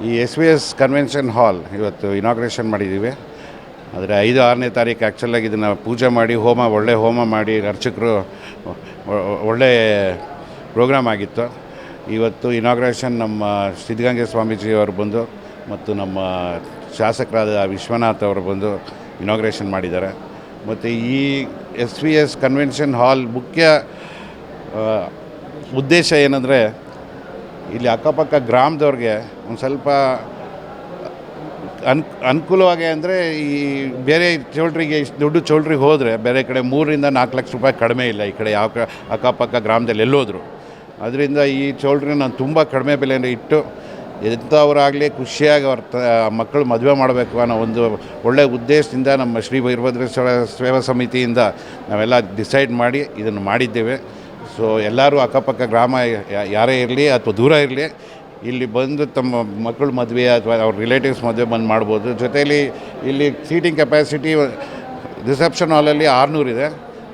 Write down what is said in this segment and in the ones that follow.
ಈ S convention hall ಇವತ್ತು inauguration ಮಾಡಿದ್ದೀವಿ. ಆದರೆ 5-6ನೇ ತಾರೀಕು ಆ್ಯಕ್ಚುಲಾಗಿ ಇದನ್ನು ಪೂಜೆ ಮಾಡಿ ಒಳ್ಳೆ ಹೋಮ ಮಾಡಿ ಅರ್ಚಕರು ಒಳ್ಳೆ ಪ್ರೋಗ್ರಾಮ್ ಆಗಿತ್ತು. ಇವತ್ತು ಇನಾಗ್ರೇಷನ್ ನಮ್ಮ ಸಿದ್ಧಗಂಗೆ ಸ್ವಾಮೀಜಿಯವರು ಬಂದು ಮತ್ತು ನಮ್ಮ ಶಾಸಕರಾದ ವಿಶ್ವನಾಥ್ ಅವರು ಬಂದು ಇನಾಗ್ರೇಷನ್ ಮಾಡಿದ್ದಾರೆ. ಮತ್ತು ಈ ಎಸ್ ಕನ್ವೆನ್ಷನ್ ಹಾಲ್ ಮುಖ್ಯ ಉದ್ದೇಶ ಏನಂದರೆ, ಇಲ್ಲಿ ಅಕ್ಕಪಕ್ಕ ಗ್ರಾಮದವ್ರಿಗೆ ಒಂದು ಸ್ವಲ್ಪ ಅನುಕೂಲವಾಗಿ, ಅಂದರೆ ಈ ಬೇರೆ ಚೌಲ್ಟ್ರಿಗೆ ಇಷ್ಟು ದೊಡ್ಡ ಚೌಲ್ಟ್ರಿಗೆ ಹೋದರೆ ಬೇರೆ ಕಡೆ 3-4 ಲಕ್ಷ ರೂಪಾಯಿ ಕಡಿಮೆ ಇಲ್ಲ ಈ ಕಡೆ ಯಾವ ಅಕ್ಕಪಕ್ಕ ಗ್ರಾಮದಲ್ಲಿ ಎಲ್ಲೋದ್ರು. ಅದರಿಂದ ಈ ಚೌಲ್ಟ್ರಿಗೆ ನಾನು ತುಂಬ ಕಡಿಮೆ ಬೆಲೆಯನ್ನು ಇಟ್ಟು ಎಂಥವರಾಗಲಿ ಖುಷಿಯಾಗಿ ಅವ್ರ ಮಕ್ಕಳು ಮದುವೆ ಮಾಡಬೇಕು ಅನ್ನೋ ಒಂದು ಒಳ್ಳೆಯ ಉದ್ದೇಶದಿಂದ ನಮ್ಮ ಶ್ರೀ ವೀರಭದ್ರೇಶ್ವರ ಸೇವಾ ಸಮಿತಿಯಿಂದ ನಾವೆಲ್ಲ ಡಿಸೈಡ್ ಮಾಡಿ ಇದನ್ನು ಮಾಡಿದ್ದೇವೆ. ಸೊ ಎಲ್ಲರೂ ಅಕ್ಕಪಕ್ಕ ಗ್ರಾಮ ಯಾರೇ ಇರಲಿ ಅಥವಾ ದೂರ ಇರಲಿ, ಇಲ್ಲಿ ಬಂದು ತಮ್ಮ ಮಕ್ಕಳು ಮದುವೆ ಅಥವಾ ಅವ್ರ ರಿಲೇಟಿವ್ಸ್ ಮದುವೆ ಬಂದು ಮಾಡ್ಬೋದು. ಜೊತೆಯಲ್ಲಿ ಇಲ್ಲಿ ಸೀಟಿಂಗ್ ಕೆಪಾಸಿಟಿ ರಿಸೆಪ್ಷನ್ ಹಾಲಲ್ಲಿ 600 ಇದೆ,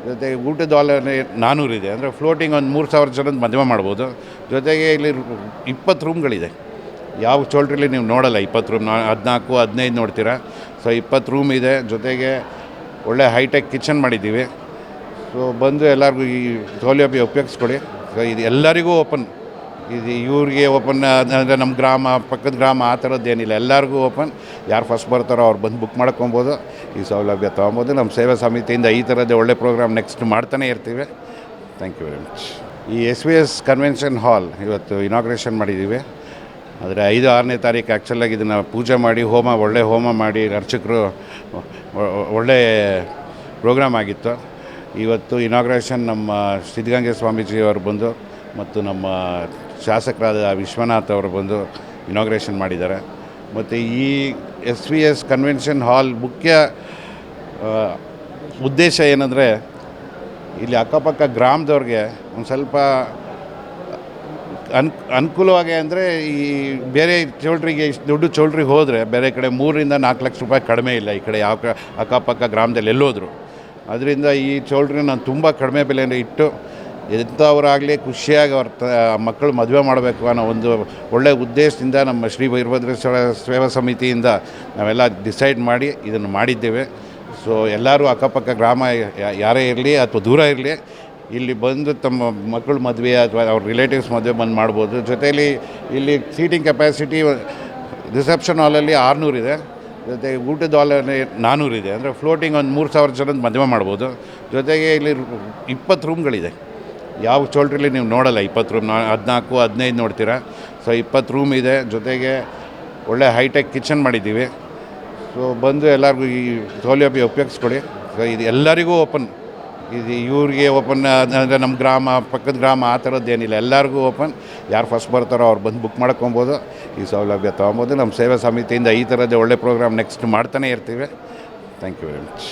ಜೊತೆಗೆ ಊಟದ ಹಾಲಲ್ಲಿ 400 ಇದೆ. ಅಂದರೆ ಫ್ಲೋಟಿಂಗ್ ಒಂದು 3000 ಜನದ ಮದುವೆ ಮಾಡ್ಬೋದು. ಜೊತೆಗೆ ಇಲ್ಲಿ 20 ರೂಮ್ಗಳಿದೆ. ಯಾವ ಚೌಲ್ಟ್ರಿಲಿ ನೀವು ನೋಡಲ್ಲ 20 ರೂಮ್, 14-15 ನೋಡ್ತೀರಾ. ಸೊ 20 ರೂಮ್ ಇದೆ. ಜೊತೆಗೆ ಒಳ್ಳೆ ಹೈಟೆಕ್ ಕಿಚನ್ ಮಾಡಿದ್ದೀವಿ. ಸೊ ಬಂದು ಎಲ್ಲರಿಗೂ ಈ ಸೌಲಭ್ಯ ಉಪಯೋಗಿಸ್ಕೊಡಿ. ಸೊ ಇದು ಎಲ್ಲರಿಗೂ ಓಪನ್, ಇದು ಇವ್ರಿಗೆ ಓಪನ್ ಅಂದರೆ ನಮ್ಮ ಗ್ರಾಮ ಪಕ್ಕದ ಗ್ರಾಮ ಆ ಥರದ್ದೇನಿಲ್ಲ, ಎಲ್ಲರಿಗೂ ಓಪನ್. ಯಾರು ಫಸ್ಟ್ ಬರ್ತಾರೋ ಅವ್ರು ಬಂದು ಬುಕ್ ಮಾಡ್ಕೊಬೋದು, ಈ ಸೌಲಭ್ಯ ತೊಗೊಬೋದು. ನಮ್ಮ ಸೇವಾ ಸಮಿತಿಯಿಂದ ಈ ಥರದ್ದೇ ಒಳ್ಳೆ ಪ್ರೋಗ್ರಾಮ್ ನೆಕ್ಸ್ಟ್ ಮಾಡ್ತಾನೆ ಇರ್ತೀವಿ. Thank you very much. ಈ ಎಸ್ ಕನ್ವೆನ್ಷನ್ ಹಾಲ್ ಇವತ್ತು ಇನಾಗ್ರೇಷನ್ ಮಾಡಿದ್ದೀವಿ. ಆದರೆ 5-6ನೇ ತಾರೀಕು ಆ್ಯಕ್ಚುಲಾಗಿ ಇದನ್ನು ಪೂಜೆ ಮಾಡಿ ಒಳ್ಳೆ ಹೋಮ ಮಾಡಿ ಅರ್ಚಕರು ಒಳ್ಳೆ ಪ್ರೋಗ್ರಾಮ್ ಆಗಿತ್ತು. ಇವತ್ತು ಇನಾಗ್ರೇಷನ್ ನಮ್ಮ ಸಿದ್ಧಗಂಗೆ ಸ್ವಾಮೀಜಿಯವರು ಬಂದು ಮತ್ತು ನಮ್ಮ ಶಾಸಕರಾದ ವಿಶ್ವನಾಥ್ ಅವರು ಬಂದು ಇನಾಗ್ರೇಷನ್ ಮಾಡಿದ್ದಾರೆ. ಮತ್ತು ಈ ಎಸ್ ಕನ್ವೆನ್ಷನ್ ಹಾಲ್ ಮುಖ್ಯ ಉದ್ದೇಶ ಏನಂದರೆ, ಇಲ್ಲಿ ಅಕ್ಕಪಕ್ಕ ಗ್ರಾಮದವ್ರಿಗೆ ಒಂದು ಸ್ವಲ್ಪ ಅನುಕೂಲವಾಗಿ, ಅಂದರೆ ಈ ಬೇರೆ ಚೌಲ್ಟ್ರಿಗೆ ಇಷ್ಟು ದೊಡ್ಡ ಚೌಲ್ಟ್ರಿಗೆ ಹೋದರೆ ಬೇರೆ ಕಡೆ 3-4 ಲಕ್ಷ ರೂಪಾಯಿ ಕಡಿಮೆ ಇಲ್ಲ ಈ ಕಡೆ ಯಾವ ಅಕ್ಕಪಕ್ಕ ಗ್ರಾಮದಲ್ಲಿ ಎಲ್ಲೋದ್ರು. ಅದರಿಂದ ಈ ಚೌಲ್ಟ್ರಿಗೆ ನಾನು ತುಂಬ ಕಡಿಮೆ ಬೆಲೆಯನ್ನು ಇಟ್ಟು ಎಂಥವರಾಗಲಿ ಖುಷಿಯಾಗಿ ಅವ್ರ ಮಕ್ಕಳು ಮದುವೆ ಮಾಡಬೇಕು ಅನ್ನೋ ಒಂದು ಒಳ್ಳೆಯ ಉದ್ದೇಶದಿಂದ ನಮ್ಮ ಶ್ರೀ ವೀರಭದ್ರೇಶ್ವರ ಸೇವಾ ಸಮಿತಿಯಿಂದ ನಾವೆಲ್ಲ ಡಿಸೈಡ್ ಮಾಡಿ ಇದನ್ನು ಮಾಡಿದ್ದೇವೆ. ಸೊ ಎಲ್ಲರೂ ಅಕ್ಕಪಕ್ಕ ಗ್ರಾಮ ಯಾರೇ ಇರಲಿ ಅಥವಾ ದೂರ ಇರಲಿ, ಇಲ್ಲಿ ಬಂದು ತಮ್ಮ ಮಕ್ಕಳು ಮದುವೆ ಅಥವಾ ಅವ್ರ ರಿಲೇಟಿವ್ಸ್ ಮದುವೆ ಬಂದು ಮಾಡ್ಬೋದು. ಜೊತೆಯಲ್ಲಿ ಇಲ್ಲಿ ಸೀಟಿಂಗ್ ಕೆಪಾಸಿಟಿ ರಿಸೆಪ್ಷನ್ ಹಾಲಲ್ಲಿ 600 ಇದೆ, ಜೊತೆಗೆ ಊಟದ ಹಾಲಲ್ಲಿ 400 ಇದೆ. ಅಂದರೆ ಫ್ಲೋಟಿಂಗ್ ಒಂದು 3000 ಜನದ ಮದುವೆ ಮಾಡ್ಬೋದು. ಜೊತೆಗೆ ಇಲ್ಲಿ 20 ರೂಮ್ಗಳಿದೆ. ಯಾವ ಚೌಲ್ಟ್ರಿಲಿ ನೀವು ನೋಡಲ್ಲ 20 ರೂಮ್, 14-15 ನೋಡ್ತೀರಾ. ಸೊ 20 ರೂಮ್ ಇದೆ. ಜೊತೆಗೆ ಒಳ್ಳೆ ಹೈಟೆಕ್ ಕಿಚನ್ ಮಾಡಿದ್ದೀವಿ. ಸೊ ಬಂದು ಎಲ್ಲರಿಗೂ ಈ ಸೌಲಭ್ಯ ಉಪಯೋಗಿಸ್ಕೊಡಿ. ಸೊ ಇದು ಎಲ್ಲರಿಗೂ ಓಪನ್, ಇದು ಇವ್ರಿಗೆ ಓಪನ್ ಅಂದರೆ ನಮ್ಮ ಗ್ರಾಮ ಪಕ್ಕದ ಗ್ರಾಮ ಆ ಥರದ್ದೇನಿಲ್ಲ, ಎಲ್ಲರಿಗೂ ಓಪನ್. ಯಾರು ಫಸ್ಟ್ ಬರ್ತಾರೋ ಅವ್ರು ಬಂದು ಬುಕ್ ಮಾಡ್ಕೊಬೋದು, ಈ ಸೌಲಭ್ಯ ತೊಗೊಬೋದು. ನಮ್ಮ ಸೇವಾ ಸಮಿತಿಯಿಂದ ಈ ಥರದ್ದೇ ಒಳ್ಳೆ ಪ್ರೋಗ್ರಾಮ್ ನೆಕ್ಸ್ಟ್ ಮಾಡ್ತಾನೆ ಇರ್ತೀವಿ. Thank you very much.